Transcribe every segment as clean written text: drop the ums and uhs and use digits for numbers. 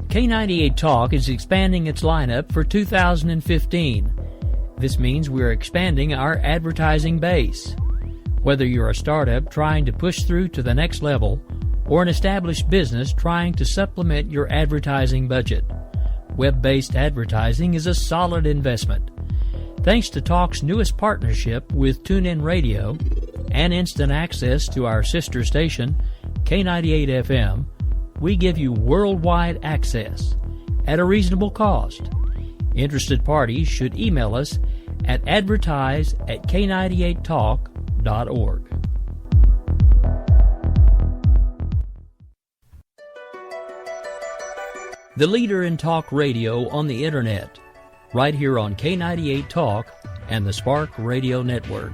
K98 Talk is expanding its lineup for 2015. This means we're expanding our advertising base. Whether you're a startup trying to push through to the next level or an established business trying to supplement your advertising budget, web-based advertising is a solid investment. Thanks to Talk's newest partnership with TuneIn Radio and instant access to our sister station, K98 FM, we give you worldwide access at a reasonable cost. Interested parties should email us at advertise@k98talk.org. The leader in talk radio on the Internet, right here on K98 Talk and the Spark Radio Network.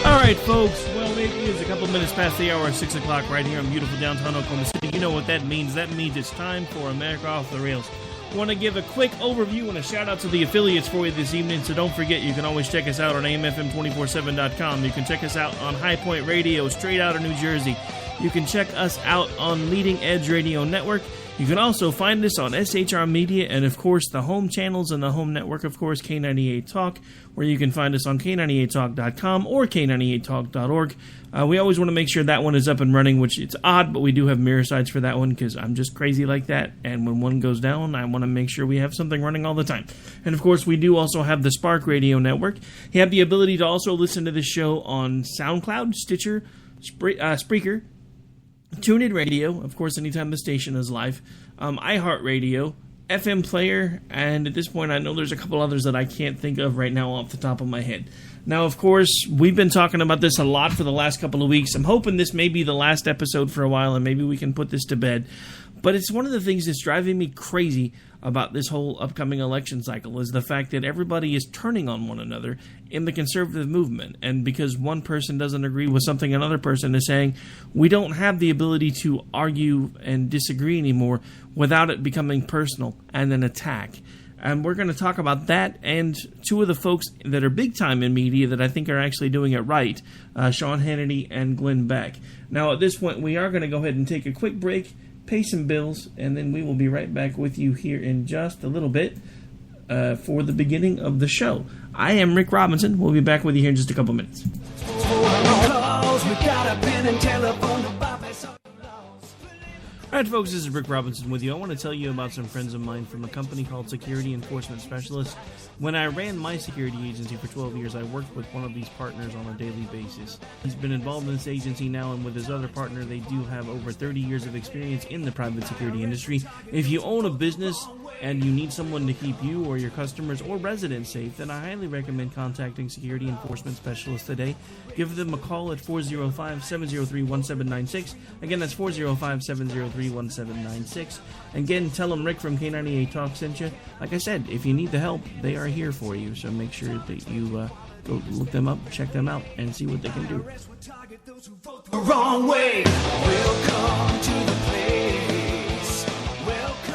All right, folks. Well, it is a couple minutes past the hour, 6 o'clock, right here in beautiful downtown Oklahoma City. You know what that means. That means it's time for America Off the Rails. I want to give a quick overview and a shout-out to the affiliates for you this evening, so don't forget, you can always check us out on AMFM247.com. You can check us out on High Point Radio, straight out of New Jersey. You can check us out on Leading Edge Radio Network. You can also find us on SHR Media and, of course, the home channels and the home network, of course, K98 Talk, where you can find us on K98Talk.com or K98Talk.org. We always want to make sure that one is up and running, which it's odd, but we do have mirror sites for that one because I'm just crazy like that. And when one goes down, I want to make sure we have something running all the time. And, of course, we do also have the Spark Radio Network. You have the ability to also listen to this show on SoundCloud, Stitcher, Spreaker, TuneIn Radio, of course, anytime the station is live, iHeartRadio, FM Player, and at this point I know there's a couple others that I can't think of right now off the top of my head. Now, of course, we've been talking about this a lot for the last couple of weeks. I'm hoping this may be the last episode for a while, and maybe we can put this to bed. But it's one of the things that's driving me crazy about this whole upcoming election cycle is the fact that everybody is turning on one another in the conservative movement. And because one person doesn't agree with something another person is saying, we don't have the ability to argue and disagree anymore without it becoming personal and an attack. And we're going to talk about that and two of the folks that are big time in media that I think are actually doing it right, Sean Hannity and Glenn Beck. Now, at this point, we are going to go ahead and take a quick break, pay some bills, and then we will be right back with you here in just a little bit for the beginning of the show. I am Rick Robinson. We'll be back with you here in just a couple minutes. All right, folks, this is Rick Robinson with you. I want to tell you about some friends of mine from a company called Security Enforcement Specialists. When I ran my security agency for 12 years, I worked with one of these partners on a daily basis. He's been involved in this agency now, and with his other partner, they do have over 30 years of experience in the private security industry. If you own a business and you need someone to keep you or your customers or residents safe, then I highly recommend contacting Security Enforcement Specialists today. Give them a call at 405-703-1796. Again, that's 405-703-1796. Again, tell them Rick from K98 Talk sent you. Like I said, if you need the help, they are here for you. So make sure that you go look them up, check them out, and see what they can do. The wrong way. Welcome to the place. Welcome.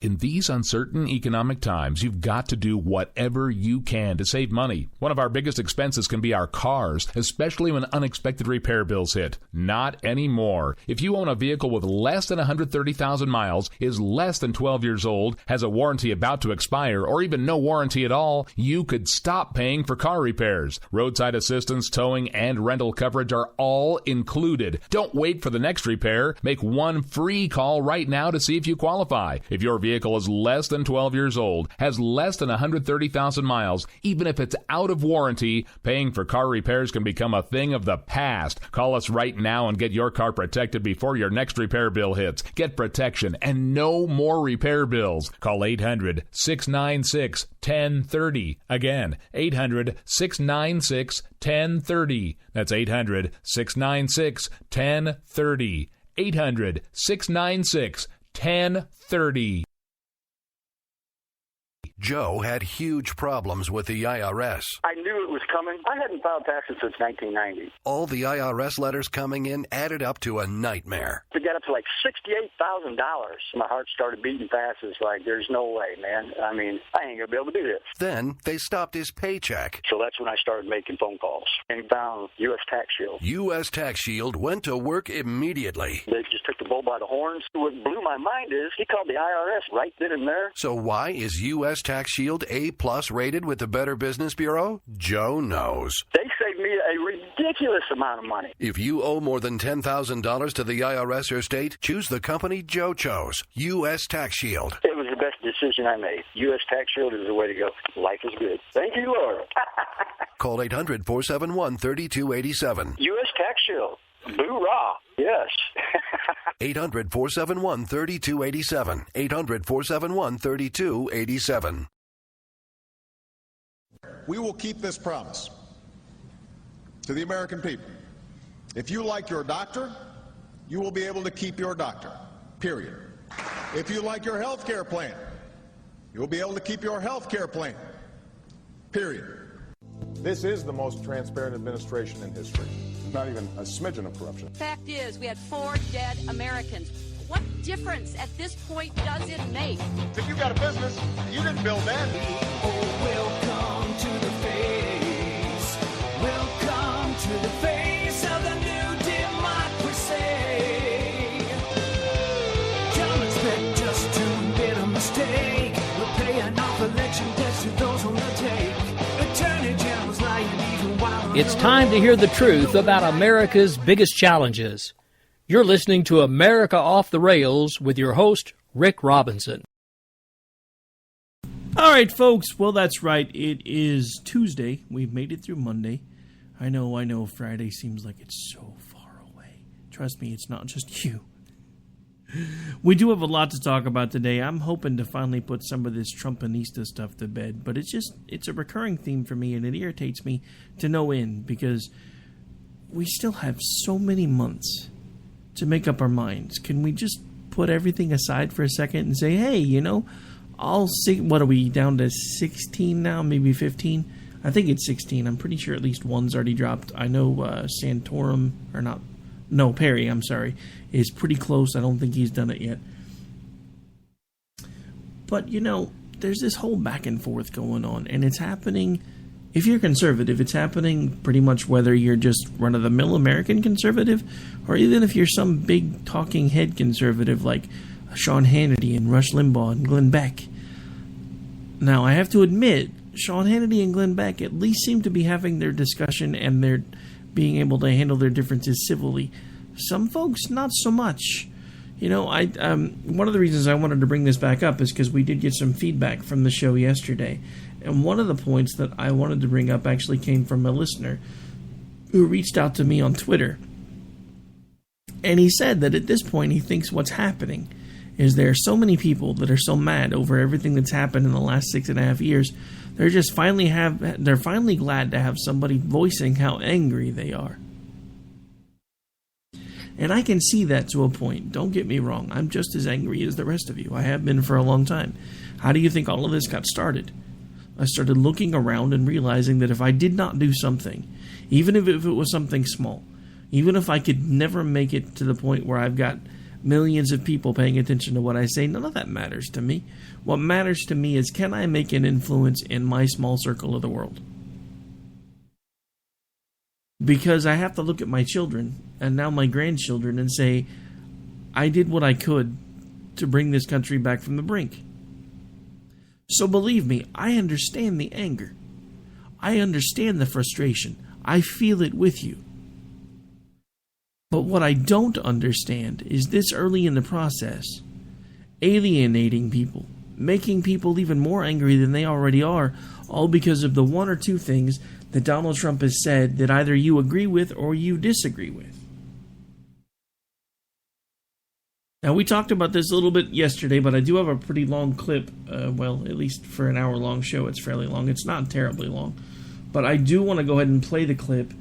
In these uncertain economic times, you've got to do whatever you can to save money. One of our biggest expenses can be our cars, especially when unexpected repair bills hit. Not anymore. If you own a vehicle with less than 130,000 miles, is less than 12 years old, has a warranty about to expire, or even no warranty at all, you could stop paying for car repairs. Roadside assistance, towing, and rental coverage are all included. Don't wait for the next repair. Make one free call right now to see if you qualify. If your vehicle is less than 12 years old, has less than 130,000 miles, even if it's out of warranty, paying for car repairs can become a thing of the past. Call us right now and get your car protected before your next repair bill hits. Get protection and no more repair bills. Call 800-696-1030. Again, 800-696-1030. That's 800-696-1030. 800-696-1030. Joe had huge problems with the IRS. I knew it was coming. I hadn't filed taxes since 1990. All the IRS letters coming in added up to a nightmare. To get up to like $68,000, my heart started beating fast. It's like, there's no way, man. I mean, I ain't going to be able to do this. Then they stopped his paycheck. So that's when I started making phone calls and found U.S. Tax Shield. U.S. Tax Shield went to work immediately. They just took the bull by the horns. What blew my mind is he called the IRS right then and there. So why is U.S. Tax Shield A+ rated with the Better Business Bureau? Joe knows. They saved me a ridiculous amount of money. If you owe more than $10,000 to the IRS or state, choose the company Joe chose, U.S. Tax Shield. It was the best decision I made. U.S. Tax Shield is the way to go. Life is good. Thank you, Lord. Call 800-471-3287. U.S. Tax Shield. Boo-rah. Yes. 800-471-3287. 800-471-3287. We will keep this promise to the American people. If you like your doctor, you will be able to keep your doctor, period. If you like your health care plan, you will be able to keep your health care plan, period. This is the most transparent administration in history. Not even a smidgen of corruption. Fact is, we had 4 dead Americans. What difference at this point does it make? If you got a business, you didn't build that. Oh, welcome to the face. Welcome to the face of the new democracy. Don't expect us to admit a mistake. We're paying off election debts to those on the take. Attorney General's lying even while It's time to hear the truth about America's biggest challenges. You're listening to America Off the Rails with your host, Rick Robinson. All right, folks. Well, that's right. It is Tuesday. We've made it through Monday. I know. Friday seems like it's so far away. Trust me, it's not just you. We do have a lot to talk about today. I'm hoping to finally put some of this Trumpanista stuff to bed, but it's a recurring theme for me, and it irritates me to no end because we still have so many months to make up our minds. Can we just put everything aside for a second and say, hey, I'll see, what are we, down to 16 now, maybe 15? I think it's 16. I'm pretty sure at least one's already dropped. I know Santorum, or not, no, Perry, I'm sorry, is pretty close. I don't think he's done it yet. But, there's this whole back and forth going on, and it's happening, if you're conservative, it's happening pretty much whether you're just run-of-the-mill American conservative, or even if you're some big talking head conservative like Sean Hannity and Rush Limbaugh and Glenn Beck. Now, I have to admit, Sean Hannity and Glenn Beck at least seem to be having their discussion and they're being able to handle their differences civilly. Some folks, not so much. One of the reasons I wanted to bring this back up is because we did get some feedback from the show yesterday. And one of the points that I wanted to bring up actually came from a listener who reached out to me on Twitter. And he said that at this point he thinks what's happening is there are so many people that are so mad over everything that's happened in the last 6.5 years. They're finally glad to have somebody voicing how angry they are. And I can see that to a point. Don't get me wrong. I'm just as angry as the rest of you. I have been for a long time. How do you think all of this got started? I started looking around and realizing that if I did not do something, even if it was something small, even if I could never make it to the point where I've got millions of people paying attention to what I say, none of that matters to me. What matters to me is, can I make an influence in my small circle of the world? Because I have to look at my children and now my grandchildren and say, I did what I could to bring this country back from the brink. So believe me, I understand the anger. I understand the frustration. I feel it with you. But what I don't understand is this early in the process, alienating people, making people even more angry than they already are, all because of the one or two things that Donald Trump has said that either you agree with or you disagree with. Now, we talked about this a little bit yesterday, but I do have a pretty long clip. Well, at least for an hour-long show, it's fairly long. It's not terribly long. But I do want to go ahead and play the clip.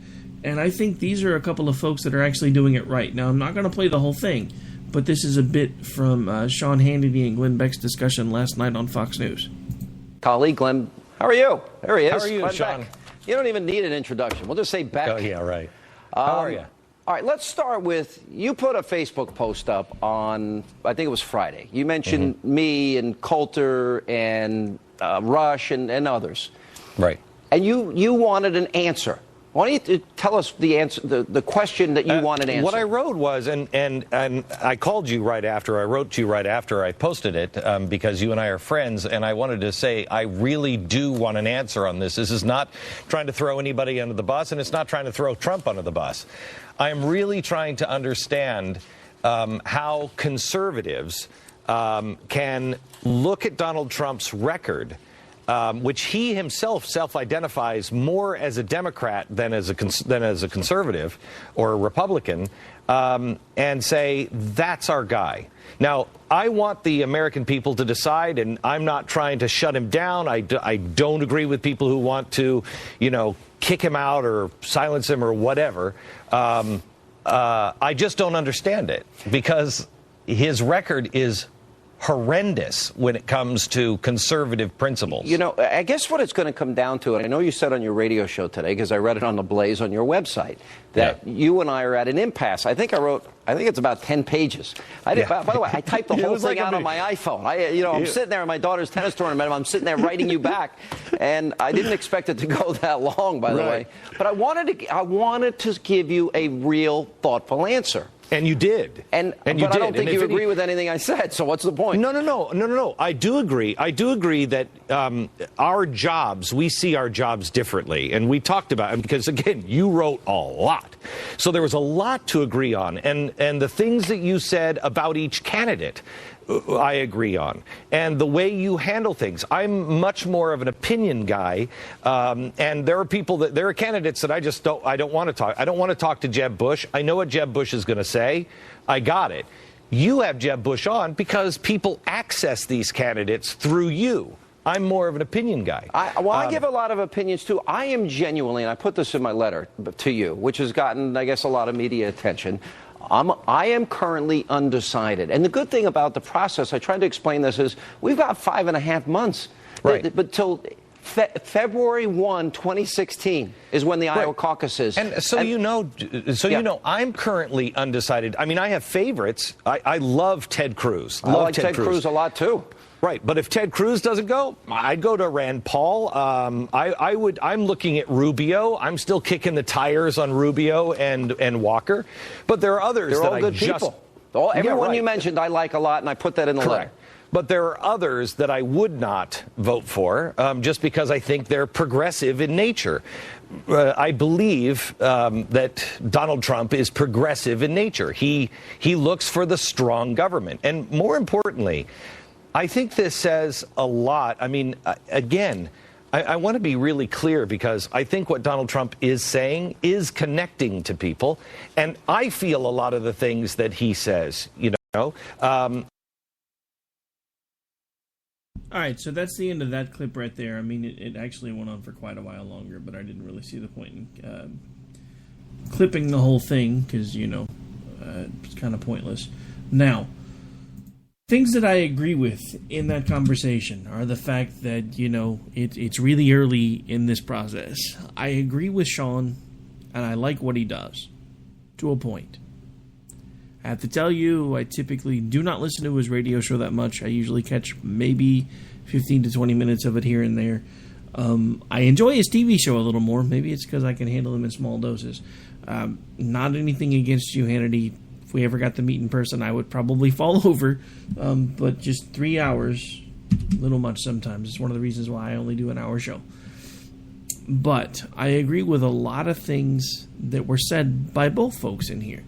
And I think these are a couple of folks that are actually doing it right. Now, I'm not going to play the whole thing, but this is a bit from Sean Hannity and Glenn Beck's discussion last night on Fox News. colleague, Glenn. How are you? There he is. How are you, Glenn Sean? Beck. You don't even need an introduction. We'll just say Beck. Oh, yeah, right. How are you? All right, let's start with, you put a Facebook post up on, I think it was Friday. You mentioned me and Coulter and Rush and others. Right. And you wanted an answer. Why don't you tell us the answer, the question that you wanted answered? What I wrote was, and I called you right after, I wrote to you right after I posted it, because you and I are friends, and I wanted to say, I really do want an answer on this. This is not trying to throw anybody under the bus, and it's not trying to throw Trump under the bus. I am really trying to understand how conservatives can look at Donald Trump's record, which he himself self-identifies more as a Democrat than as a conservative or a Republican, and say, that's our guy. Now, I want the American people to decide, and I'm not trying to shut him down. I don't agree with people who want to, kick him out or silence him or whatever. I just don't understand it, because his record is horrendous when it comes to conservative principles. I guess what it's going to come down to, and I know you said on your radio show today, because I read it on the Blaze on your website, that you and I are at an impasse. I think it's about 10 pages. By the way, I typed the whole thing out on my iPhone. I'm sitting there at my daughter's tennis tournament. I'm sitting there writing you back, and I didn't expect it to go that long, by the way. But I wanted to give you a real, thoughtful answer. And you did. But I don't think you agree with anything I said, so what's the point? No. I do agree. I do agree that our jobs, we see our jobs differently. And we talked about it because, again, you wrote a lot. So there was a lot to agree on. And the things that you said about each candidate, I agree on. And the way you handle things. I'm much more of an opinion guy. And there are candidates that I don't want to talk. I don't want to talk to Jeb Bush. I know what Jeb Bush is going to say. I got it. You have Jeb Bush on because people access these candidates through you. I'm more of an opinion guy. I give a lot of opinions, too. I am genuinely, and I put this in my letter to you, which has gotten, I guess, a lot of media attention. I am currently undecided. And the good thing about the process, I tried to explain this, is we've got 5.5 months. Right. But till February 1, 2016 is when the Iowa caucus is. And I'm currently undecided. I mean, I have favorites. I love Ted Cruz. I like Ted Cruz a lot, too. Right, but if Ted Cruz doesn't go, I'd go to Rand Paul. I'm looking at Rubio. I'm still kicking the tires on Rubio and Walker. But there are others They're that all good people. Everyone you mentioned I like a lot, and I put that in the letter. But there are others that I would not vote for just because I think they're progressive in nature. I believe that Donald Trump is progressive in nature. He looks for the strong government. And more importantly, I think this says a lot. I mean, again, I want to be really clear because I think what Donald Trump is saying is connecting to people. And I feel a lot of the things that he says, All right, so that's the end of that clip right there. I mean, it actually went on for quite a while longer, but I didn't really see the point in clipping the whole thing because, it's kind of pointless. Now, things that I agree with in that conversation are the fact that, it's really early in this process. I agree with Sean, and I like what he does, to a point. I have to tell you, I typically do not listen to his radio show that much. I usually catch maybe 15 to 20 minutes of it here and there. I enjoy his TV show a little more. Maybe it's because I can handle him in small doses. Not anything against you, Hannity. If we ever got to meet in person, I would probably fall over. But just 3 hours, a little much sometimes. It's one of the reasons why I only do an hour show. But I agree with a lot of things that were said by both folks in here.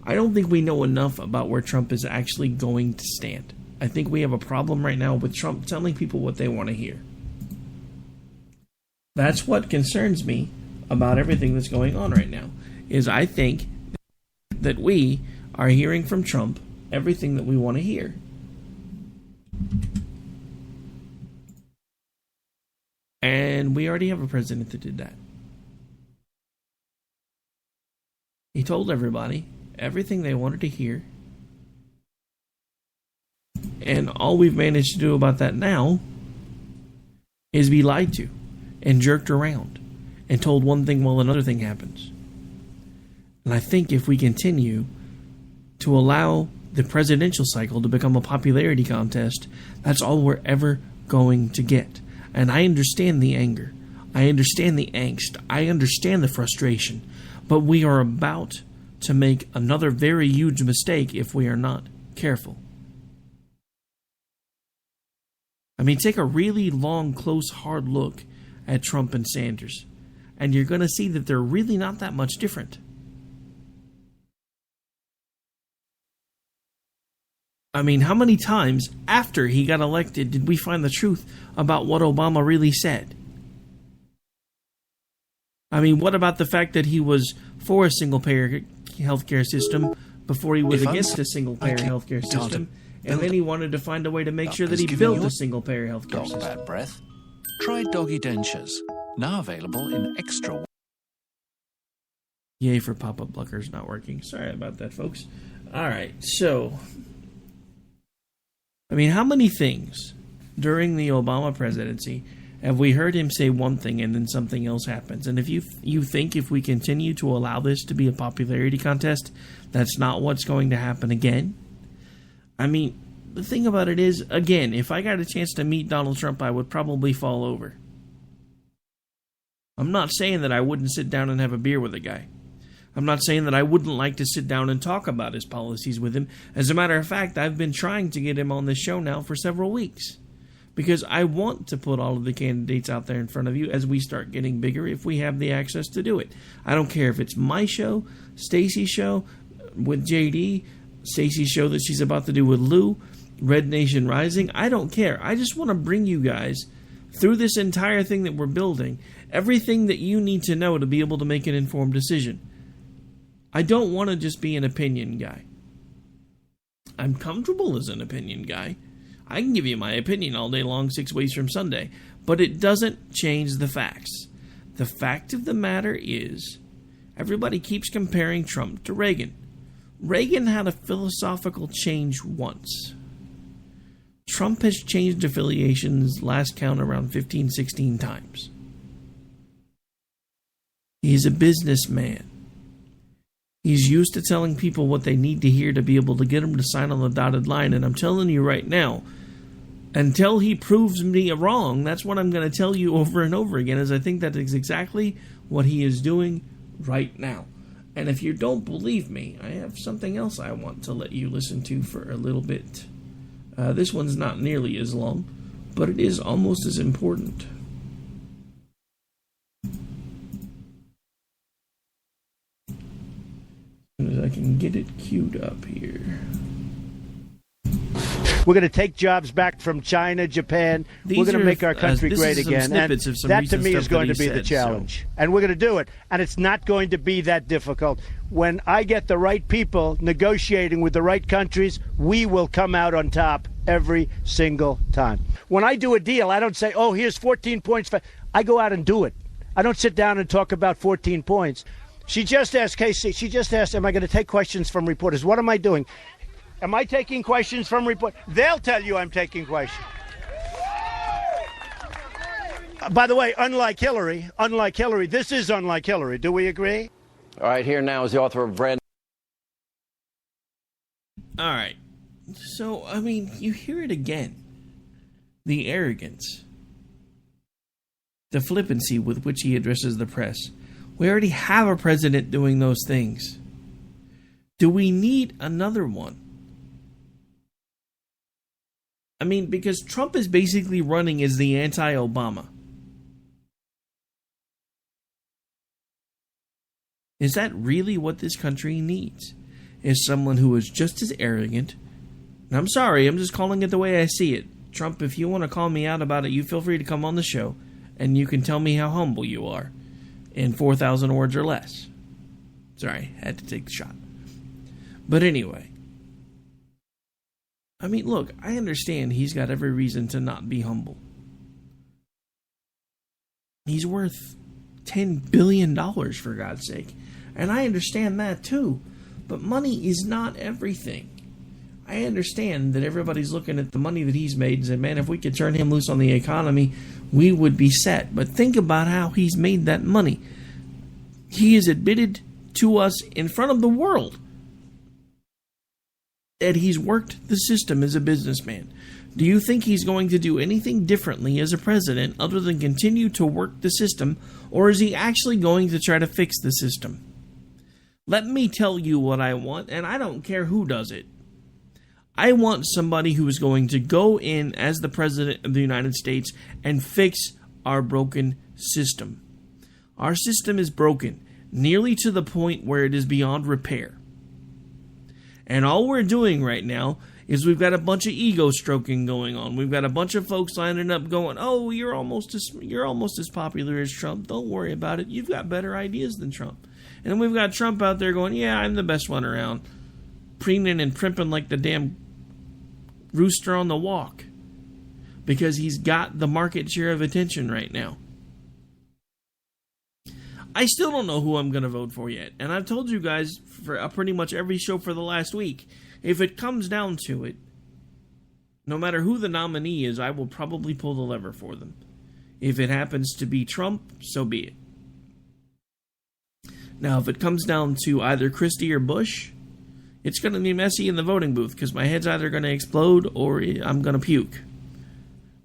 I don't think we know enough about where Trump is actually going to stand. I think we have a problem right now with Trump telling people what they want to hear. That's what concerns me about everything that's going on right now, is I think that we are hearing from Trump everything that we want to hear. And we already have a president that did that. He told everybody everything they wanted to hear. And all we've managed to do about that now is be lied to and jerked around and told one thing while another thing happens. And I think if we continue to allow the presidential cycle to become a popularity contest, that's all we're ever going to get. And I understand the anger. I understand the angst. I understand the frustration. But we are about to make another very huge mistake if we are not careful. I mean, take a really long, close, hard look at Trump and Sanders, and you're going to see that they're really not that much different. I mean, how many times after he got elected did we find the truth about what Obama really said? I mean, what about the fact that he was for a single-payer healthcare system before he was against a single-payer healthcare system, and then he wanted to find a way to make sure that he built a single-payer healthcare system? Bad breath. Try Doggy Dentures. Now available in extra. Yay for pop-up blockers not working. Sorry about that, folks. All right, so I mean, how many things during the Obama presidency have we heard him say one thing and then something else happens? And if you think if we continue to allow this to be a popularity contest, that's not what's going to happen again? I mean, the thing about it is, again, if I got a chance to meet Donald Trump, I would probably fall over. I'm not saying that I wouldn't sit down and have a beer with a guy. I'm not saying that I wouldn't like to sit down and talk about his policies with him. As a matter of fact, I've been trying to get him on this show now for several weeks, because I want to put all of the candidates out there in front of you as we start getting bigger, if we have the access to do it. I don't care if it's my show, Stacey's show with JD, Stacey's show that she's about to do with Lou, Red Nation Rising. I don't care. I just want to bring you guys through this entire thing that we're building, everything that you need to know to be able to make an informed decision. I don't want to just be an opinion guy. I'm comfortable as an opinion guy. I can give you my opinion all day long, 6 weeks from Sunday, but it doesn't change the facts. The fact of the matter is, everybody keeps comparing Trump to Reagan. Reagan had a philosophical change once. Trump has changed affiliations, last count, around 15, 16 times. He's a businessman. He's used to telling people what they need to hear to be able to get them to sign on the dotted line. And I'm telling you right now, until he proves me wrong, that's what I'm going to tell you over and over again, is I think that is exactly what he is doing right now. And if you don't believe me, I have something else I want to let you listen to for a little bit. This one's not nearly as long, but it is almost as important. As I can get it queued up here. We're going to take jobs back from China, Japan. We're going to make our country great again. And that, to me, is going to be the challenge. And we're going to do it. And it's not going to be that difficult. When I get the right people negotiating with the right countries, we will come out on top every single time. When I do a deal, I don't say, oh, here's 14 points. I go out and do it. I don't sit down and talk about 14 points. She just asked, Casey, am I going to take questions from reporters? What am I doing? Am I taking questions from reporters? They'll tell you I'm taking questions. By the way, unlike Hillary, this is unlike Hillary. Do we agree? All right, here now is the author of Brand. All right. So, I mean, you hear it again. The arrogance. The flippancy with which he addresses the press. We already have a president doing those things. Do we need another one? I mean, because Trump is basically running as the anti-Obama. Is that really what this country needs? Is someone who is just as arrogant? And I'm sorry, I'm just calling it the way I see it. Trump, if you want to call me out about it, you feel free to come on the show, and you can tell me how humble you are in 4,000 words or less. Sorry, had to take the shot. But anyway, I mean, look, I understand he's got every reason to not be humble. He's worth $10 billion, for God's sake. And I understand that too. But money is not everything. I understand that everybody's looking at the money that he's made and said, man, if we could turn him loose on the economy, we would be set. But think about how he's made that money. He has admitted to us in front of the world that he's worked the system as a businessman. Do you think he's going to do anything differently as a president other than continue to work the system, or is he actually going to try to fix the system? Let me tell you what I want, and I don't care who does it. I want somebody who is going to go in as the President of the United States and fix our broken system. Our system is broken, nearly to the point where it is beyond repair. And all we're doing right now is we've got a bunch of ego stroking going on. We've got a bunch of folks lining up going, oh, you're almost as popular as Trump. Don't worry about it. You've got better ideas than Trump. And then we've got Trump out there going, yeah, I'm the best one around. Preening and primping like the damn rooster on the walk. Because he's got the market share of attention right now. I still don't know who I'm going to vote for yet. And I've told you guys for pretty much every show for the last week, if it comes down to it, no matter who the nominee is, I will probably pull the lever for them. If it happens to be Trump, so be it. Now, if it comes down to either Christie or Bush, it's going to be messy in the voting booth because my head's either going to explode or I'm going to puke.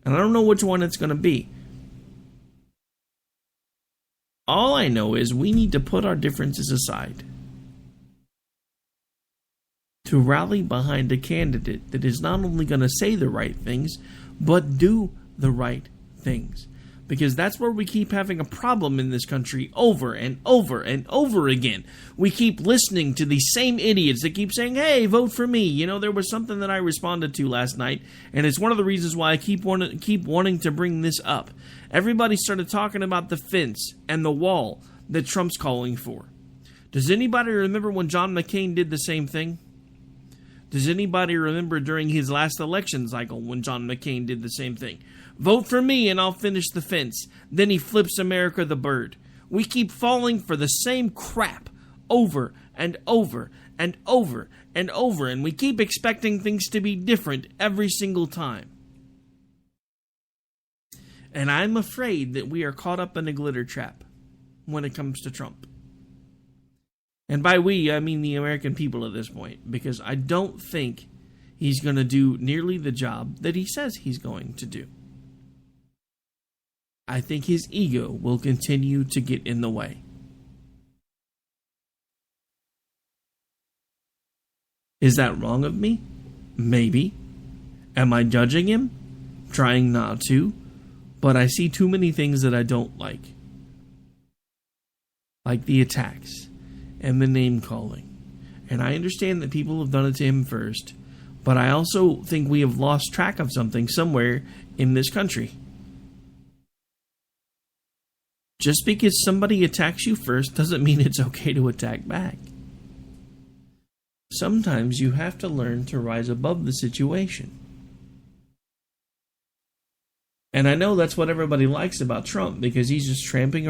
And I don't know which one it's going to be. All I know is we need to put our differences aside to rally behind a candidate that is not only going to say the right things, but do the right things. Because that's where we keep having a problem in this country over and over and over again. We keep listening to these same idiots that keep saying, hey, vote for me. You know, there was something that I responded to last night, and it's one of the reasons why I keep wanting to bring this up. Everybody started talking about the fence and the wall that Trump's calling for. Does anybody remember when John McCain did the same thing? Does anybody remember during his last election cycle when John McCain did the same thing? Vote for me and I'll finish the fence. Then he flips America the bird. We keep falling for the same crap over and over and over and over, and we keep expecting things to be different every single time. And I'm afraid that we are caught up in a glitter trap when it comes to Trump. And by we, I mean the American people at this point, because I don't think he's going to do nearly the job that he says he's going to do. I think his ego will continue to get in the way. Is that wrong of me? Maybe. Am I judging him? Trying not to. But I see too many things that I don't like. Like the attacks and the name calling. And I understand that people have done it to him first. But I also think we have lost track of something somewhere in this country. Just because somebody attacks you first doesn't mean it's okay to attack back. Sometimes you have to learn to rise above the situation. And I know that's what everybody likes about Trump, because he's just running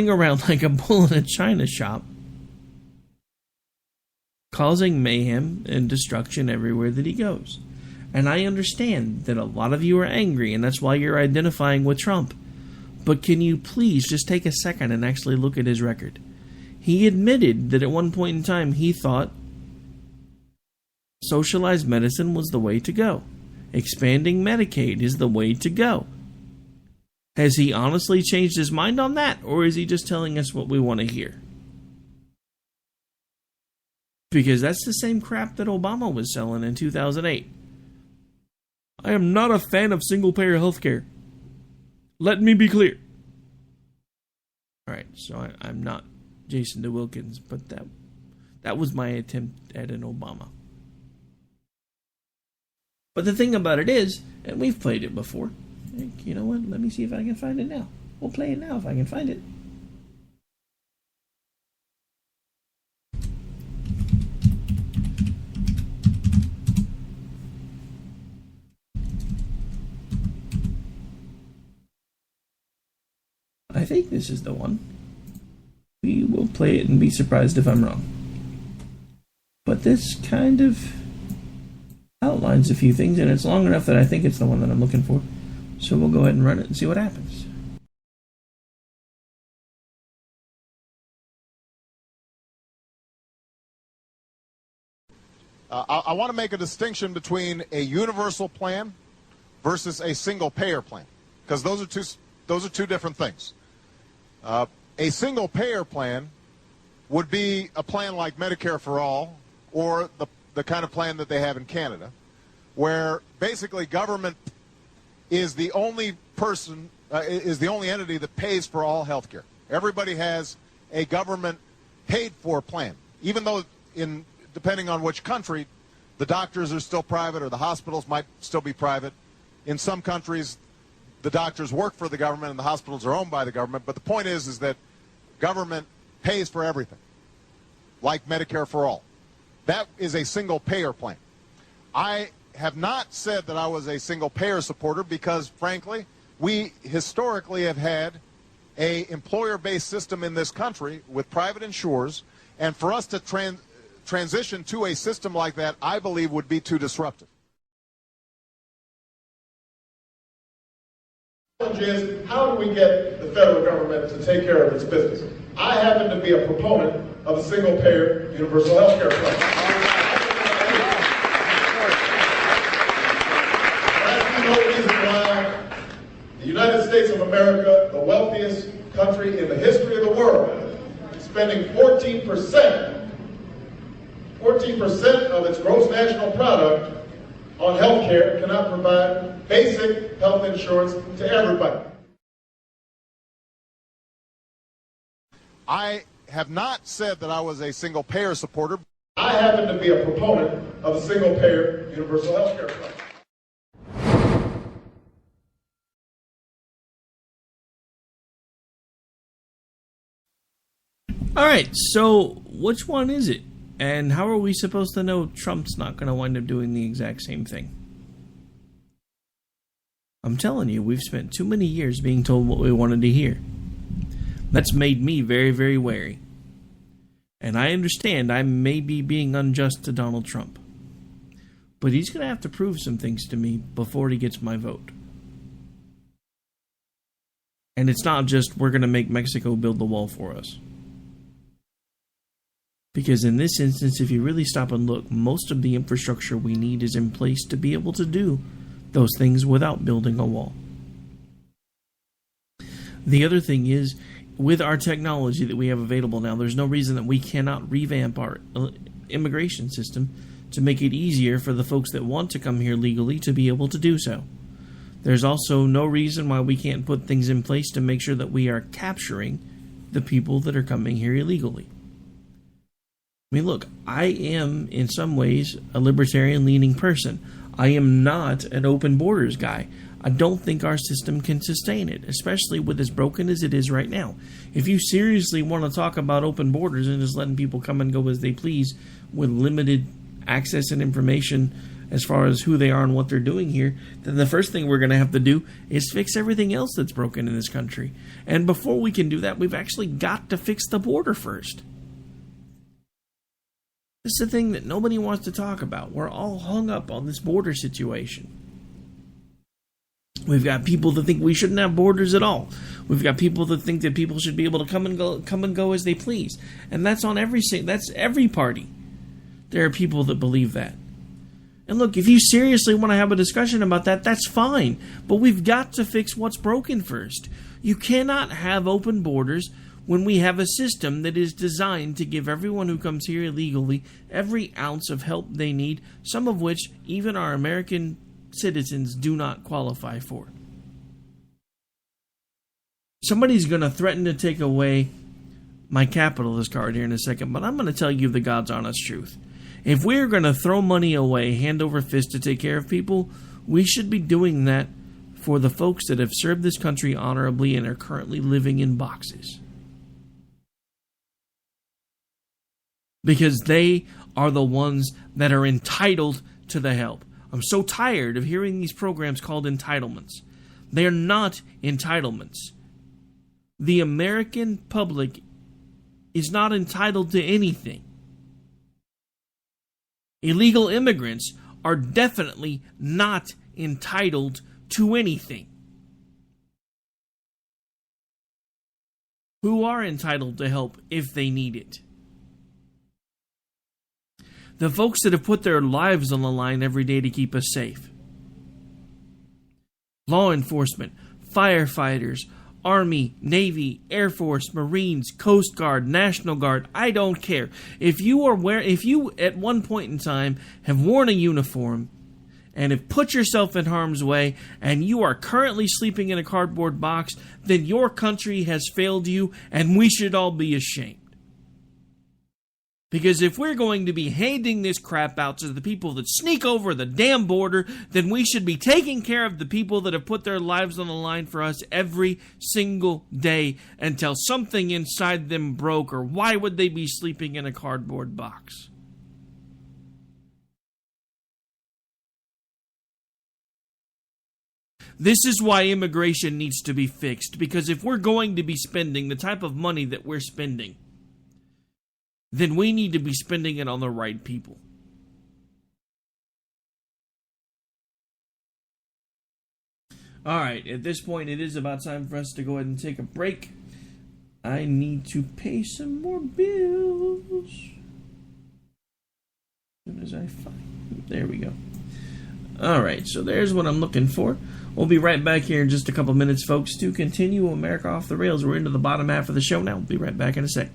around like a bull in a china shop, causing mayhem and destruction everywhere that he goes. And I understand that a lot of you are angry, and that's why you're identifying with Trump. But can you please just take a second and actually look at his record? He admitted that at one point in time he thought socialized medicine was the way to go. Expanding Medicaid is the way to go. Has he honestly changed his mind on that, or is he just telling us what we want to hear? Because that's the same crap that Obama was selling in 2008. I am not a fan of single-payer health care. Let me be clear. Alright, so I'm not Jason DeWilkins, but that was my attempt at an Obama. But the thing about it is, and we've played it before, you know what, let me see if I can find it now. We'll play it now if I can find it. I think this is the one. We will play it and be surprised if I'm wrong. But this kind of outlines a few things, and it's long enough that I think it's the one that I'm looking for. So we'll go ahead and run it and see what happens. I want to make a distinction between a universal plan versus a single payer plan, because those are two different things. A single payer plan would be a plan like Medicare for All, or the kind of plan that they have in Canada, where basically government is the only person, is the only entity that pays for all health care. Everybody has a government paid for plan, even though depending on which country, the doctors are still private or the hospitals might still be private. In some countries, the doctors work for the government and the hospitals are owned by the government. But the point is that government pays for everything, like Medicare for All. That is a single payer plan. I have not said that I was a single payer supporter because, frankly, we historically have had a employer-based system in this country with private insurers, and for us to transition to a system like that, I believe, would be too disruptive. The challenge is, how do we get the federal government to take care of its business? I happen to be a proponent of a single-payer universal health care plan. That's no reason why the United States of America, the wealthiest country in the history of the world, is spending 14% of its gross national product on health care, cannot provide basic health insurance to everybody. I have not said that I was a single payer supporter. I happen to be a proponent of a single payer universal health care plan. All right, so which one is it? And how are we supposed to know Trump's not going to wind up doing the exact same thing? I'm telling you, we've spent too many years being told what we wanted to hear. That's made me very, very wary. And I understand I may be being unjust to Donald Trump. But he's going to have to prove some things to me before he gets my vote. And it's not just, we're going to make Mexico build the wall for us. Because in this instance, if you really stop and look, most of the infrastructure we need is in place to be able to do those things without building a wall. The other thing is, with our technology that we have available now, there's no reason that we cannot revamp our immigration system to make it easier for the folks that want to come here legally to be able to do so. There's also no reason why we can't put things in place to make sure that we are capturing the people that are coming here illegally. I mean, look, I am, in some ways, a libertarian-leaning person. I am not an open borders guy. I don't think our system can sustain it, especially with as broken as it is right now. If you seriously want to talk about open borders and just letting people come and go as they please with limited access and information as far as who they are and what they're doing here, then the first thing we're going to have to do is fix everything else that's broken in this country. And before we can do that, we've actually got to fix the border first. This is the thing that nobody wants to talk about. We're all hung up on this border situation. We've got people that think we shouldn't have borders at all. We've got people that think that people should be able to come and go as they please. And that's on every party. There are people that believe that. And look, if you seriously want to have a discussion about that, that's fine. But we've got to fix what's broken first. You cannot have open borders when we have a system that is designed to give everyone who comes here illegally every ounce of help they need, some of which even our American citizens do not qualify for. Somebody's going to threaten to take away my capitalist card here in a second, but I'm going to tell you the God's honest truth. If we're going to throw money away hand over fist to take care of people, we should be doing that for the folks that have served this country honorably and are currently living in boxes. Because they are the ones that are entitled to the help. I'm so tired of hearing these programs called entitlements. They are not entitlements. The American public is not entitled to anything. illegal immigrants are definitely not entitled to anything. Who are entitled to help if they need it? The folks that have put their lives on the line every day to keep us safe. Law enforcement, firefighters, Army, Navy, Air Force, Marines, Coast Guard, National Guard, I don't care. If you at one point in time have worn a uniform and have put yourself in harm's way and you are currently sleeping in a cardboard box, then your country has failed you and we should all be ashamed. Because if we're going to be handing this crap out to the people that sneak over the damn border, then we should be taking care of the people that have put their lives on the line for us every single day until something inside them broke, or why would they be sleeping in a cardboard box? This is why immigration needs to be fixed, because if we're going to be spending the type of money that we're spending, then we need to be spending it on the right people. Alright, at this point it is about time for us to go ahead and take a break. I need to pay some more bills. As soon as I find... There we go. Alright, so there's what I'm looking for. We'll be right back here in just a couple minutes, folks, to continue America Off the Rails. We're into the bottom half of the show now. We'll be right back in a sec.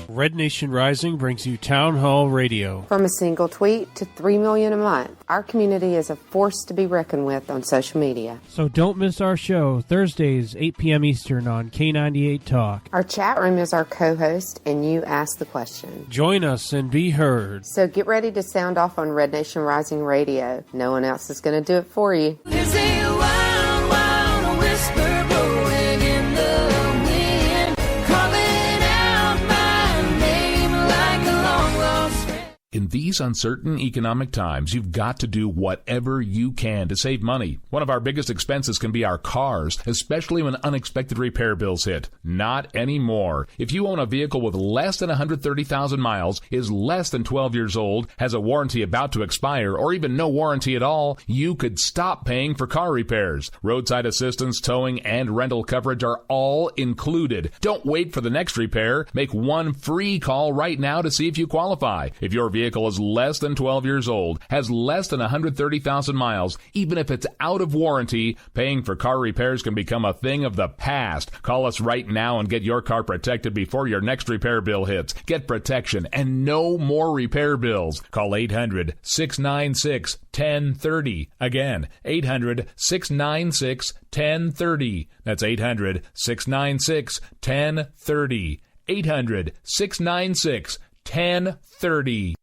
Red Nation Rising brings you Town Hall Radio. From a single tweet to 3 million a month, our community is a force to be reckoned with on social media. So don't miss our show, Thursdays, 8 p.m. Eastern on K98 Talk. Our chat room is our co-host, and you ask the question. Join us and be heard. So get ready to sound off on Red Nation Rising Radio. No one else is going to do it for you. There's a wild, wild whisper blowing in the wind, calling out my name like a long lost friend. In these uncertain economic times, you've got to do whatever you can to save money. One of our biggest expenses can be our cars, especially when unexpected repair bills hit. Not anymore. If you own a vehicle with less than 130,000 miles, is less than 12 years old, has a warranty about to expire, or even no warranty at all, you could stop paying for car repairs. Roadside assistance, towing, and rental coverage are all included. Don't wait for the next repair. Make one free call right now to see if you qualify. If your vehicle is less than 12 years old, has less than 130,000 miles, even if it's out of warranty, paying for car repairs can become a thing of the past. Call us right now and get your car protected before your next repair bill hits. Get protection and no more repair bills. Call 800-696-1030. Again, 800-696-1030. That's 800-696-1030. 800-696-1030.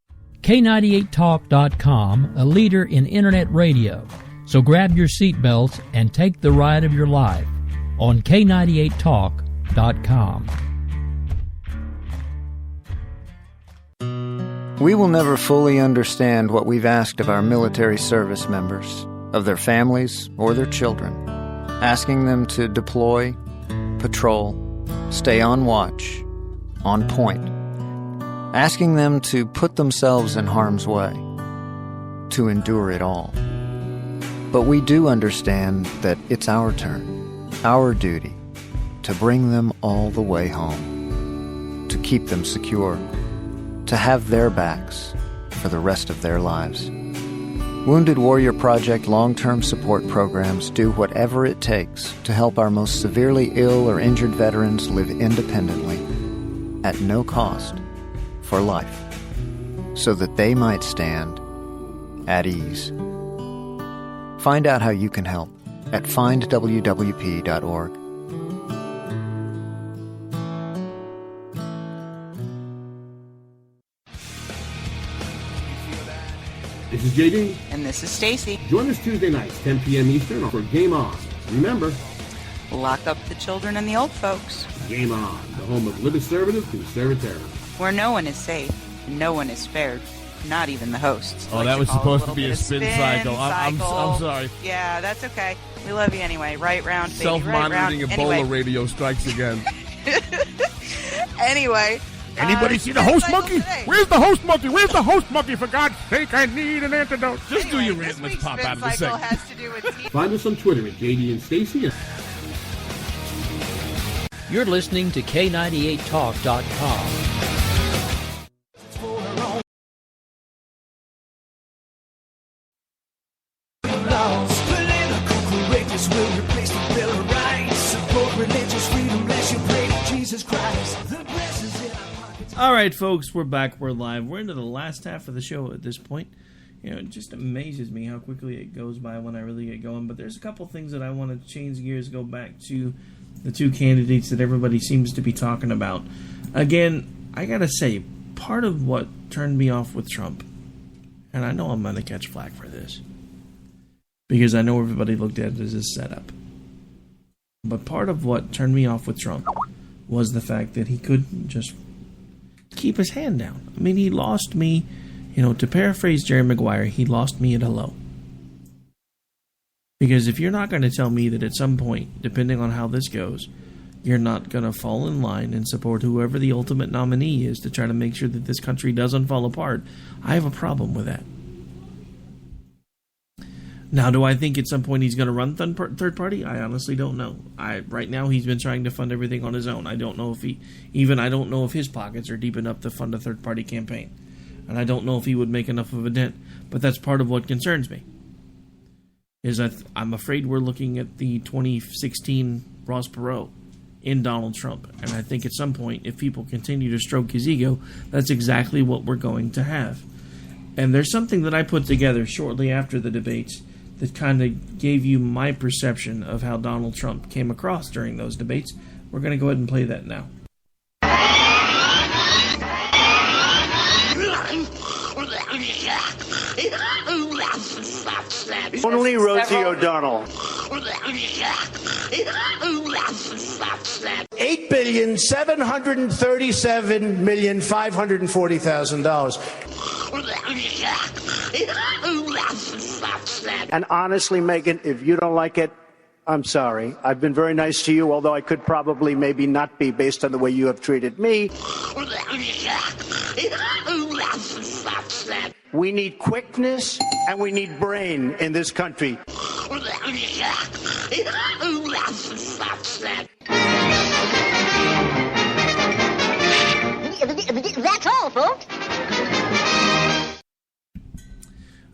K98Talk.com, a leader in internet radio. So grab your seatbelts and take the ride of your life on K98Talk.com. We will never fully understand what we've asked of our military service members, of their families or their children, asking them to deploy, patrol, stay on watch, on point, asking them to put themselves in harm's way, to endure it all. But we do understand that it's our turn, our duty, to bring them all the way home, to keep them secure, to have their backs for the rest of their lives. Wounded Warrior Project long-term support programs do whatever it takes to help our most severely ill or injured veterans live independently, at no cost, for life, so that they might stand at ease. Find out how you can help at findwwp.org. This is JD. And this is Stacy. Join us Tuesday nights, 10 p.m. Eastern, for Game On. Remember, lock up the children and the old folks. Game On, the home of conservative conservatism. Where no one is safe, and no one is spared, not even the hosts. Oh, that was supposed to be a spin cycle. I'm sorry. Yeah, that's okay. We love you anyway. Right round, baby. Self-monitoring right Ebola radio strikes again. Anyway. Anybody see the host monkey? Where's the host monkey? Where's the host monkey? For God's sake, I need an antidote. Just do your rant. Let's pop out of the segment. Has to do with Find us on Twitter at JD and Stacy. You're listening to K98Talk.com. Political courageous will replace the Bill of Rights. Support religious freedom, bless you, pray to Jesus Christ. The press is in our pockets. All right, folks, we're back. We're live. We're into the last half of the show at this point. You know, it just amazes me how quickly it goes by when I really get going. But there's a couple things that I want to change gears, go back to the two candidates that everybody seems to be talking about. Again, I gotta say, part of what turned me off with Trump, and I know I'm gonna catch flack for this, because I know everybody looked at it as a setup, but part of what turned me off with Trump was the fact that he couldn't just keep his hand down. I mean, he lost me, to paraphrase Jerry Maguire, he lost me at hello. Because if you're not going to tell me that at some point, depending on how this goes, you're not going to fall in line and support whoever the ultimate nominee is to try to make sure that this country doesn't fall apart, I have a problem with that. Now, do I think at some point he's going to run third party? I honestly don't know. Right now, he's been trying to fund everything on his own. I don't know if I don't know if his pockets are deep enough to fund a third party campaign. And I don't know if he would make enough of a dent. But that's part of what concerns me. I'm afraid we're looking at the 2016 Ross Perot in Donald Trump. And I think at some point, if people continue to stroke his ego, that's exactly what we're going to have. And there's something that I put together shortly after the debates that kind of gave you my perception of how Donald Trump came across during those debates. We're going to go ahead and play that now. Only Rosie O'Donnell. $8,737,540,000. And honestly, Megan, if you don't like it, I'm sorry. I've been very nice to you, although I could probably maybe not be based on the way you have treated me. We need quickness and we need brain in this country. That's all, folks.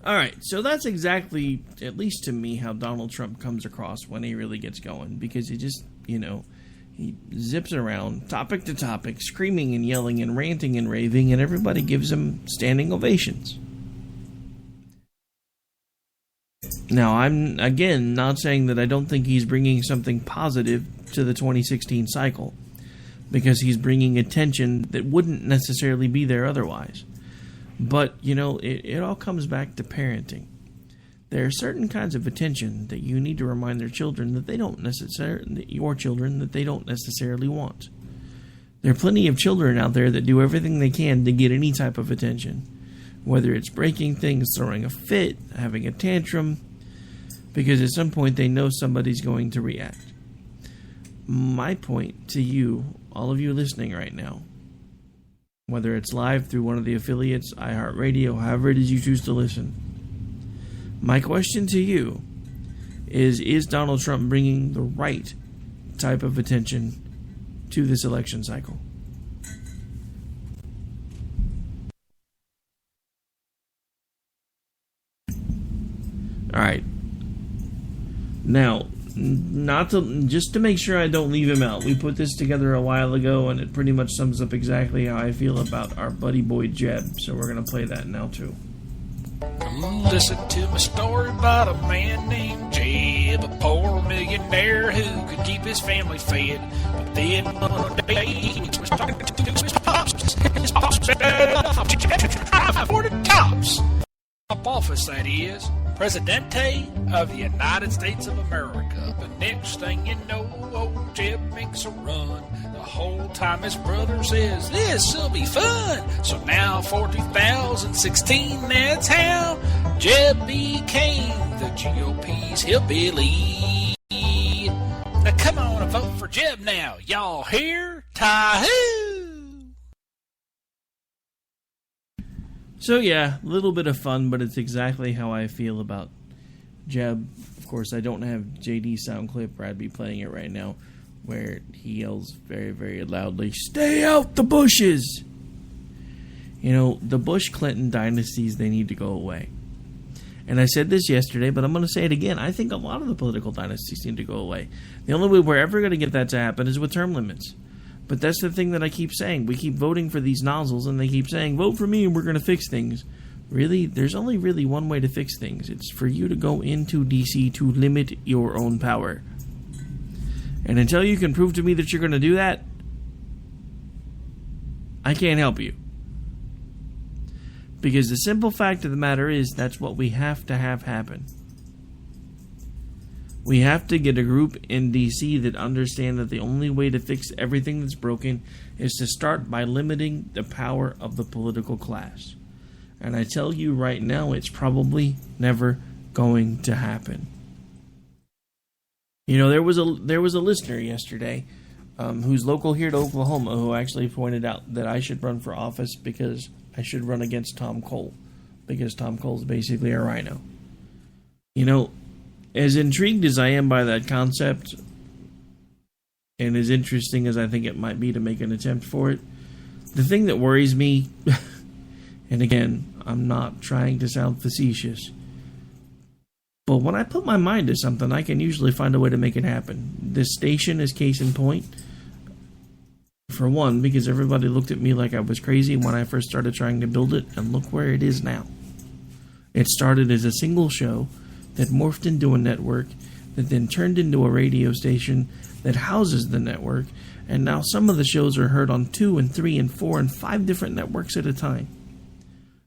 All right, so that's exactly, at least to me, how Donald Trump comes across when he really gets going. Because he just, he zips around topic to topic, screaming and yelling and ranting and raving, and everybody gives him standing ovations. Now, I'm, again, not saying that I don't think he's bringing something positive to the 2016 cycle, because he's bringing attention that wouldn't necessarily be there otherwise. But, it all comes back to parenting. There are certain kinds of attention that you need to remind your children that they don't necessarily want. There are plenty of children out there that do everything they can to get any type of attention, whether it's breaking things, throwing a fit, having a tantrum, because at some point they know somebody's going to react. My point to you, all of you listening right now, whether it's live through one of the affiliates, iHeartRadio, however it is you choose to listen, my question to you is Donald Trump bringing the right type of attention to this election cycle? All right. Now, just to make sure I don't leave him out, we put this together a while ago, and it pretty much sums up exactly how I feel about our buddy boy Jeb. So we're going to play that now too. Listen to my story about a man named Jeb, a poor millionaire who could keep his family fed. But then one day he was talking to his pops, and his pops said, "I'm for the tops." office, that is. Presidente of the United States of America. The next thing you know, old Jeb makes a run. The whole time his brother says, this'll be fun. So now for 2016, that's how Jeb became the GOP's hillbilly. Now come on and vote for Jeb now. Y'all hear? Ta-hoo! So yeah, a little bit of fun, but it's exactly how I feel about Jeb. Of course, I don't have JD's sound clip, or I'd be playing it right now, where he yells very, very loudly, "Stay out the bushes!" You know, the Bush-Clinton dynasties, they need to go away. And I said this yesterday, but I'm going to say it again. I think a lot of the political dynasties need to go away. The only way we're ever going to get that to happen is with term limits. But that's the thing that I keep saying. We keep voting for these nozzles, and they keep saying, vote for me and we're going to fix things. Really, there's only really one way to fix things. It's for you to go into D.C. to limit your own power. And until you can prove to me that you're going to do that, I can't help you. Because the simple fact of the matter is, that's what we have to have happen. We have to get a group in D.C. that understand that the only way to fix everything that's broken is to start by limiting the power of the political class. And I tell you right now, it's probably never going to happen. You know, there was a listener yesterday who's local here to Oklahoma who actually pointed out that I should run for office because I should run against Tom Cole, because Tom Cole's basically a rhino. You know, as intrigued as I am by that concept, and as interesting as I think it might be to make an attempt for it, the thing that worries me, and again, I'm not trying to sound facetious, but when I put my mind to something, I can usually find a way to make it happen. This station is case in point. For one, because everybody looked at me like I was crazy when I first started trying to build it, and look where it is now. It started as a single show that morphed into a network that then turned into a radio station that houses the network, and now some of the shows are heard on 2 and 3 and 4 and 5 different networks at a time.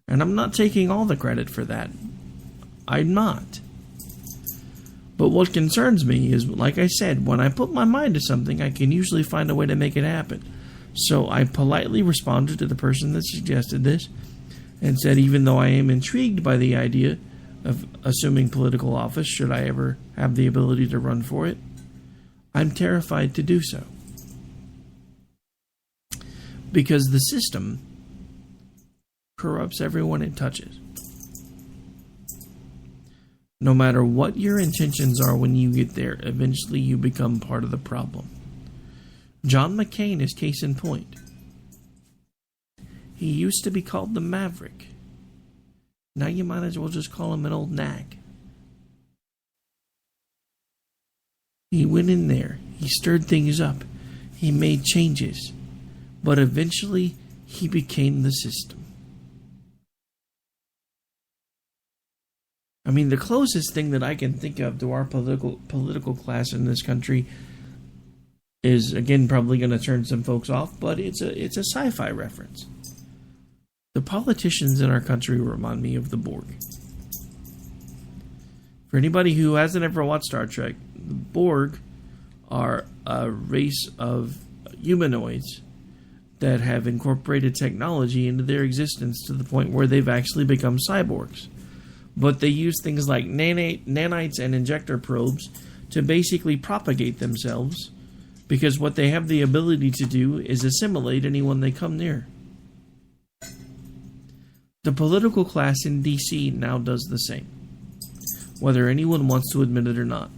And I'm not taking all the credit for that. I'm not. But what concerns me is, like I said, when I put my mind to something, I can usually find a way to make it happen. So I politely responded to the person that suggested this and said, even though I am intrigued by the idea of assuming political office, should I ever have the ability to run for it, I'm terrified to do so. Because the system corrupts everyone it touches. No matter what your intentions are when you get there, eventually you become part of the problem. John McCain is case in point. He used to be called the Maverick. Now you might as well just call him an old nag. He went in there, he stirred things up, he made changes, but eventually he became the system. I mean, the closest thing that I can think of to our political class in this country is, again, probably going to turn some folks off, but it's a sci-fi reference. The politicians in our country remind me of the Borg. For anybody who hasn't ever watched Star Trek, the Borg are a race of humanoids that have incorporated technology into their existence to the point where they've actually become cyborgs. But they use things like nanites and injector probes to basically propagate themselves, because what they have the ability to do is assimilate anyone they come near. The political class in D.C. now does the same, whether anyone wants to admit it or not.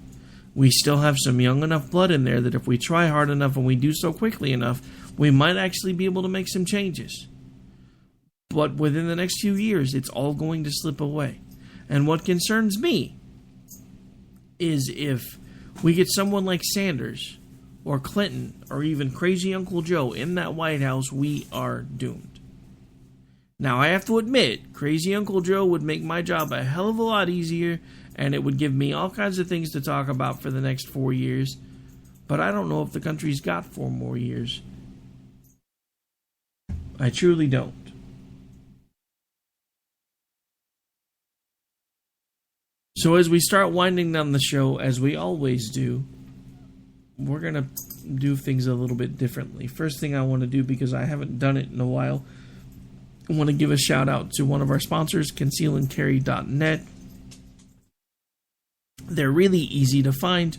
We still have some young enough blood in there that if we try hard enough and we do so quickly enough, we might actually be able to make some changes. But within the next few years, it's all going to slip away. And what concerns me is if we get someone like Sanders or Clinton or even crazy Uncle Joe in that White House, we are doomed. Now, I have to admit, crazy Uncle Joe would make my job a hell of a lot easier, and it would give me all kinds of things to talk about for the next 4 years. But I don't know if the country's got 4 more years. I truly don't. So as we start winding down the show, as we always do, we're going to do things a little bit differently. First thing I want to do, because I haven't done it in a while, I want to give a shout out to one of our sponsors, concealandcarry.net. They're really easy to find.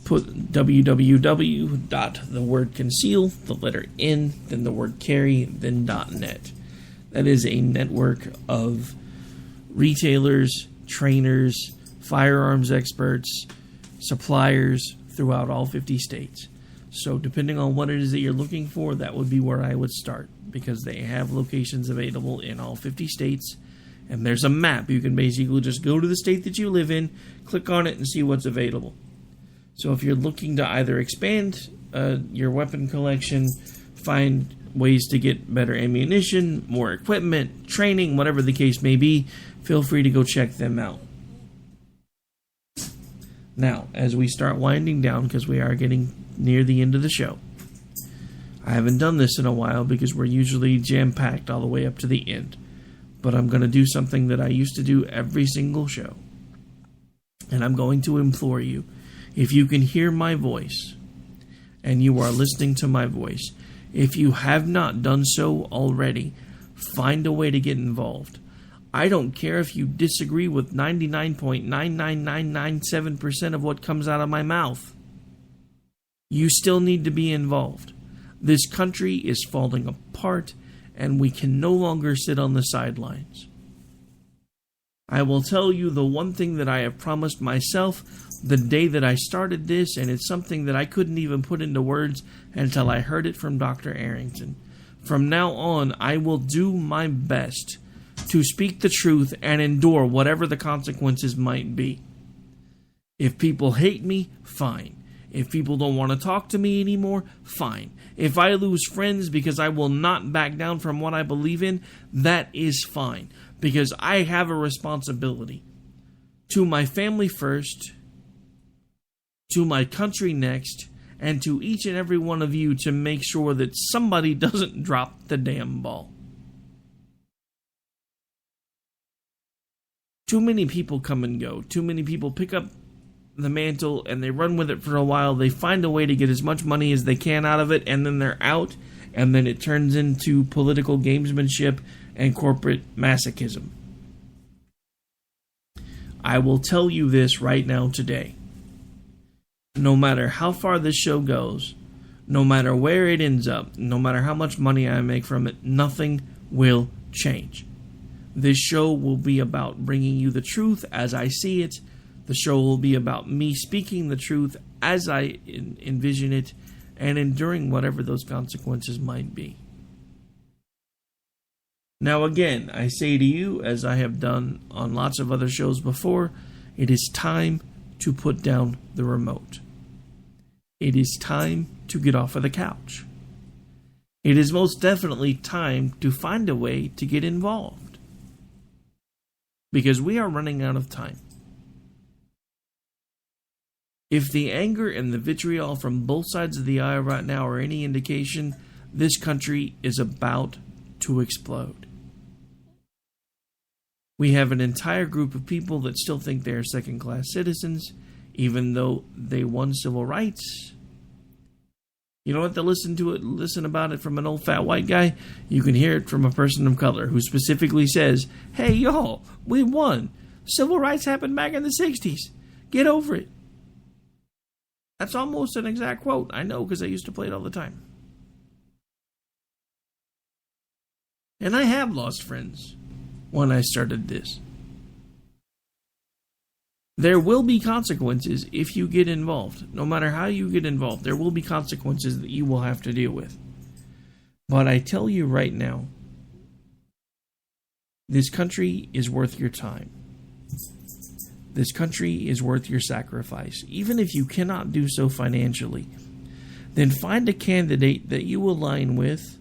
Put www. The word conceal, the letter N, then the word carry, then .net. That is a network of retailers, trainers, firearms experts, suppliers throughout all 50 states. So depending on what it is that you're looking for, that would be where I would start, because they have locations available in all 50 states. And there's a map. You can basically just go to the state that you live in, click on it, and see what's available. So if you're looking to either expand your weapon collection, find ways to get better ammunition, more equipment, training, whatever the case may be, feel free to go check them out. Now, as we start winding down, because we are getting near the end of the show, I haven't done this in a while because we're usually jam-packed all the way up to the end. But I'm going to do something that I used to do every single show. And I'm going to implore you, if you can hear my voice, and you are listening to my voice, if you have not done so already, find a way to get involved. I don't care if you disagree with 99.99997% of what comes out of my mouth. You still need to be involved. This country is falling apart, and we can no longer sit on the sidelines. I will tell you the one thing that I have promised myself the day that I started this, and it's something that I couldn't even put into words until I heard it from Dr. Arrington. From now on, I will do my best to speak the truth and endure whatever the consequences might be. If people hate me, fine. If people don't want to talk to me anymore, fine. If I lose friends because I will not back down from what I believe in, that is fine. Because I have a responsibility to my family first, to my country next, and to each and every one of you to make sure that somebody doesn't drop the damn ball. Too many people come and go. Too many people pick up the mantle and they run with it for a while. They find a way to get as much money as they can out of it, and then they're out, and then it turns into political gamesmanship and corporate masochism. I will tell you this right now today. No matter how far this show goes, no matter where it ends up, no matter how much money I make from it, nothing will change. This show will be about bringing you the truth as I see it. The show will be about me speaking the truth as I envision it and enduring whatever those consequences might be. Now again, I say to you, as I have done on lots of other shows before, it is time to put down the remote. It is time to get off of the couch. It is most definitely time to find a way to get involved. Because we are running out of time. If the anger and the vitriol from both sides of the aisle right now are any indication, this country is about to explode. We have an entire group of people that still think they are second-class citizens, even though they won civil rights. You don't have to listen about it from an old fat white guy. You can hear it from a person of color who specifically says, hey, y'all, we won. Civil rights happened back in the 60s. Get over it. That's almost an exact quote. I know, because I used to play it all the time. And I have lost friends when I started this. There will be consequences if you get involved. No matter how you get involved, there will be consequences that you will have to deal with. But I tell you right now, this country is worth your time. This country is worth your sacrifice. Even if you cannot do so financially, then find a candidate that you align with,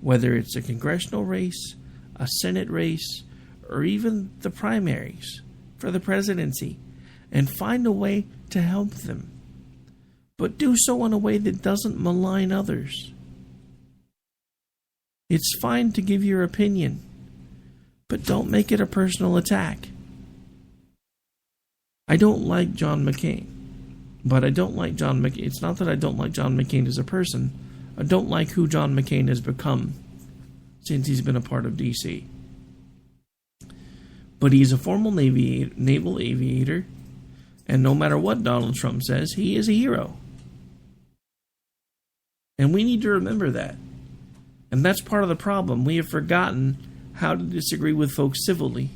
whether it's a congressional race, a Senate race, or even the primaries for the presidency, and find a way to help them. But do so in a way that doesn't malign others. It's fine to give your opinion, but don't make it a personal attack. I don't like John McCain. But I don't like John McCain. It's not that I don't like John McCain as a person. I don't like who John McCain has become since he's been a part of D.C. But he's a former naval aviator, and no matter what Donald Trump says, he is a hero. And we need to remember that. And that's part of the problem. We have forgotten how to disagree with folks civilly.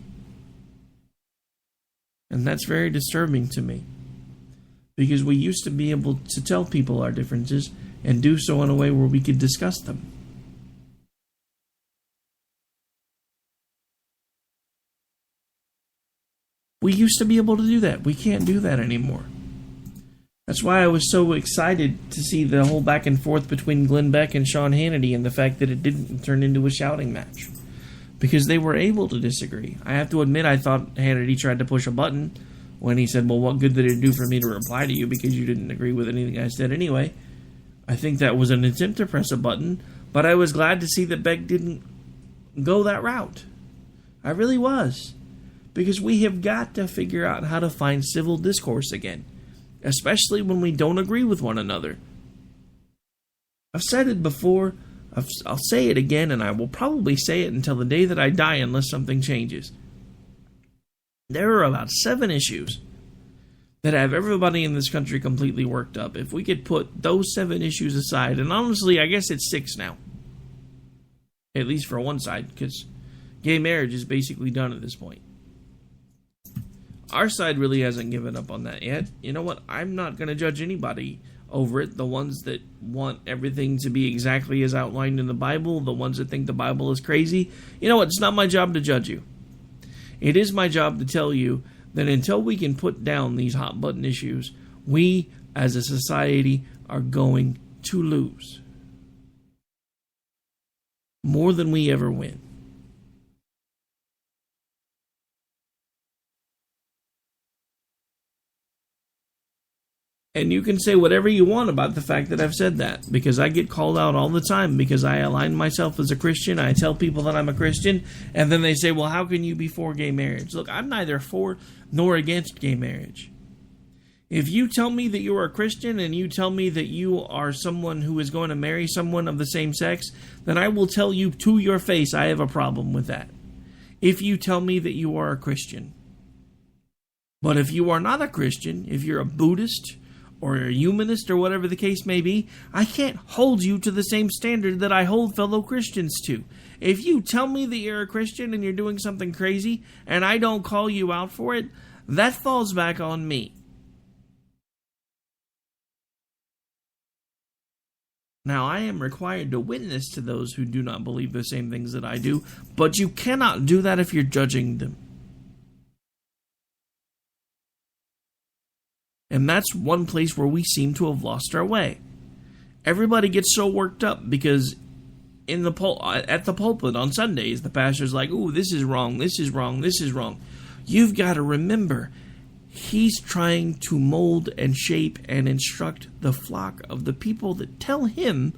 And that's very disturbing to me. Because we used to be able to tell people our differences and do so in a way where we could discuss them. We used to be able to do that. We can't do that anymore. That's why I was so excited to see the whole back and forth between Glenn Beck and Sean Hannity and the fact that it didn't turn into a shouting match. Because they were able to disagree. I have to admit, I thought Hannity tried to push a button when he said, well, what good did it do for me to reply to you because you didn't agree with anything I said anyway? I think that was an attempt to press a button, but I was glad to see that Beck didn't go that route. I really was. Because we have got to figure out how to find civil discourse again, especially when we don't agree with one another. I've said it before, I'll say it again, and I will probably say it until the day that I die unless something changes. There are about 7 issues that have everybody in this country completely worked up. If we could put those 7 issues aside, and honestly, I guess it's 6 now. At least for one side, because gay marriage is basically done at this point. Our side really hasn't given up on that yet. You know what? I'm not going to judge anybody over it. The ones that want everything to be exactly as outlined in the Bible, the ones that think the Bible is crazy. You know what? It's not my job to judge you. It is my job to tell you that until we can put down these hot button issues, we as a society are going to lose more than we ever win. And you can say whatever you want about the fact that I've said that, because I get called out all the time because I align myself as a Christian. I tell people that I'm a Christian, and then they say, well, how can you be for gay marriage? Look, I'm neither for nor against gay marriage. If you tell me that you are a Christian and you tell me that you are someone who is going to marry someone of the same sex, then I will tell you to your face I have a problem with that. If you tell me that you are a Christian. But if you are not a Christian, if you're a Buddhist or a humanist or whatever the case may be, I can't hold you to the same standard that I hold fellow Christians to. If you tell me that you're a Christian and you're doing something crazy and I don't call you out for it, that falls back on me. Now, I am required to witness to those who do not believe the same things that I do, but you cannot do that if you're judging them. And that's one place where we seem to have lost our way. Everybody gets so worked up because at the pulpit on Sundays, the pastor's like, ooh, this is wrong, this is wrong, this is wrong. You've got to remember, he's trying to mold and shape and instruct the flock of the people that tell him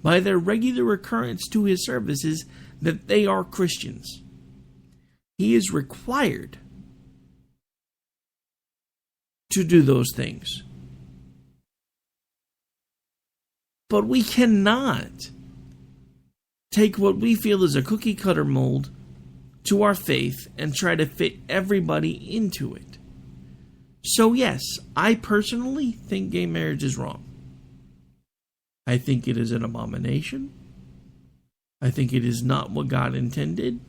by their regular occurrence to his services that they are Christians. He is required to do those things. But we cannot take what we feel is a cookie cutter mold to our faith and try to fit everybody into it. So yes, I personally think gay marriage is wrong. I think it is an abomination. I think it is not what God intended.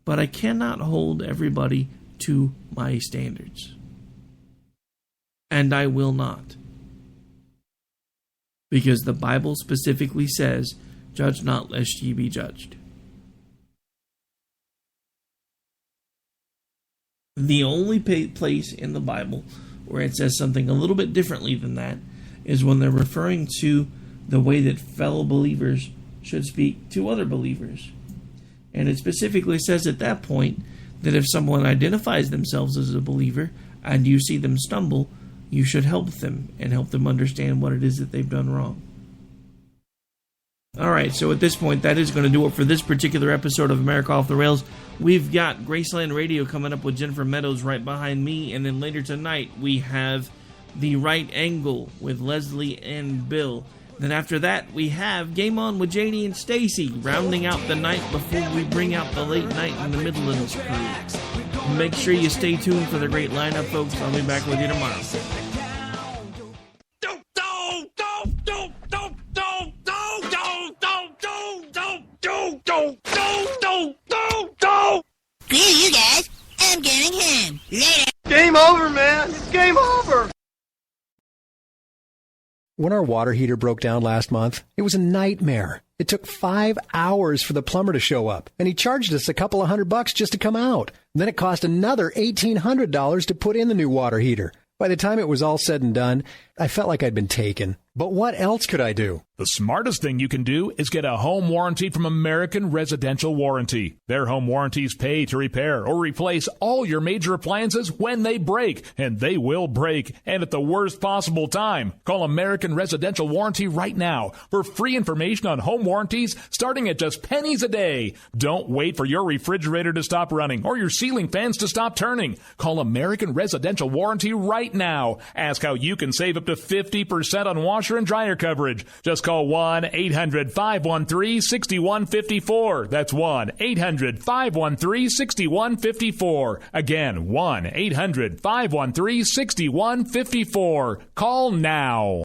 But I cannot hold everybody to my standards. And I will not. Because the Bible specifically says, judge not lest ye be judged. The only place in the Bible where it says something a little bit differently than that is when they're referring to the way that fellow believers should speak to other believers. And it specifically says at that point that if someone identifies themselves as a believer and you see them stumble, you should help them and help them understand what it is that they've done wrong. All right, so at this point, that is going to do it for this particular episode of America Off the Rails. We've got Graceland Radio coming up with Jennifer Meadows right behind me, and then later tonight we have The Right Angle with Leslie and Bill. Then after that, we have Game On with Janie and Stacy, rounding out the night before we bring out the Late Night in the Midlands crew. Make sure you stay tuned for the great lineup, folks. I'll be back with you tomorrow. Screw you guys. I'm going home. Later. Game over, man. It's game over. When our water heater broke down last month, it was a nightmare. It took 5 hours for the plumber to show up, and he charged us a couple of $100 just to come out. And then it cost another $1,800 to put in the new water heater. By the time it was all said and done, I felt like I'd been taken. But what else could I do? The smartest thing you can do is get a home warranty from American Residential Warranty. Their home warranties pay to repair or replace all your major appliances when they break, and they will break, and at the worst possible time. Call American Residential Warranty right now for free information on home warranties starting at just pennies a day. Don't wait for your refrigerator to stop running or your ceiling fans to stop turning. Call American Residential Warranty right now. Ask how you can save up to 50% on washer and dryer coverage. Just call 1-800-513-6154. That's 1-800-513-6154. Again, 1-800-513-6154. Call now.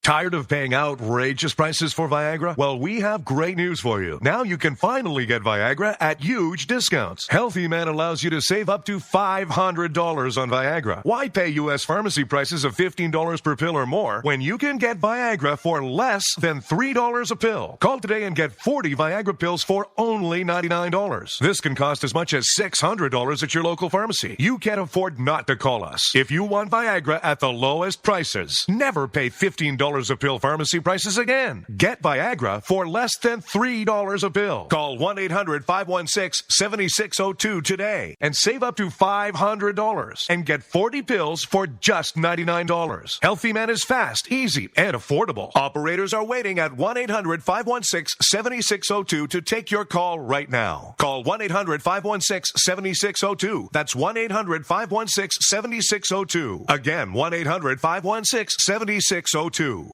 Tired of paying outrageous prices for Viagra? Well, we have great news for you. Now you can finally get Viagra at huge discounts. Healthy Man allows you to save up to $500 on Viagra. Why pay U.S. pharmacy prices of $15 per pill or more when you can get Viagra for less than $3 a pill? Call today and get 40 Viagra pills for only $99. This can cost as much as $600 at your local pharmacy. You can't afford not to call us. If you want Viagra at the lowest prices, never pay $15 a pill pharmacy prices again. Get Viagra for less than $3 a pill. Call 1-800-516-7602 today and save up to $500 and get 40 pills for just $99. Healthy Man is fast, easy, and affordable. Operators are waiting at 1-800-516-7602 to take your call right now. Call 1-800-516-7602. That's 1-800-516-7602. Again, 1-800-516-7602.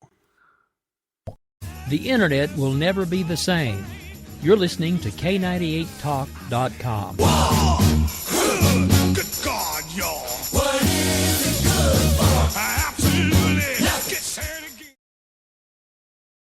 The internet will never be the same. You're listening to K98Talk.com.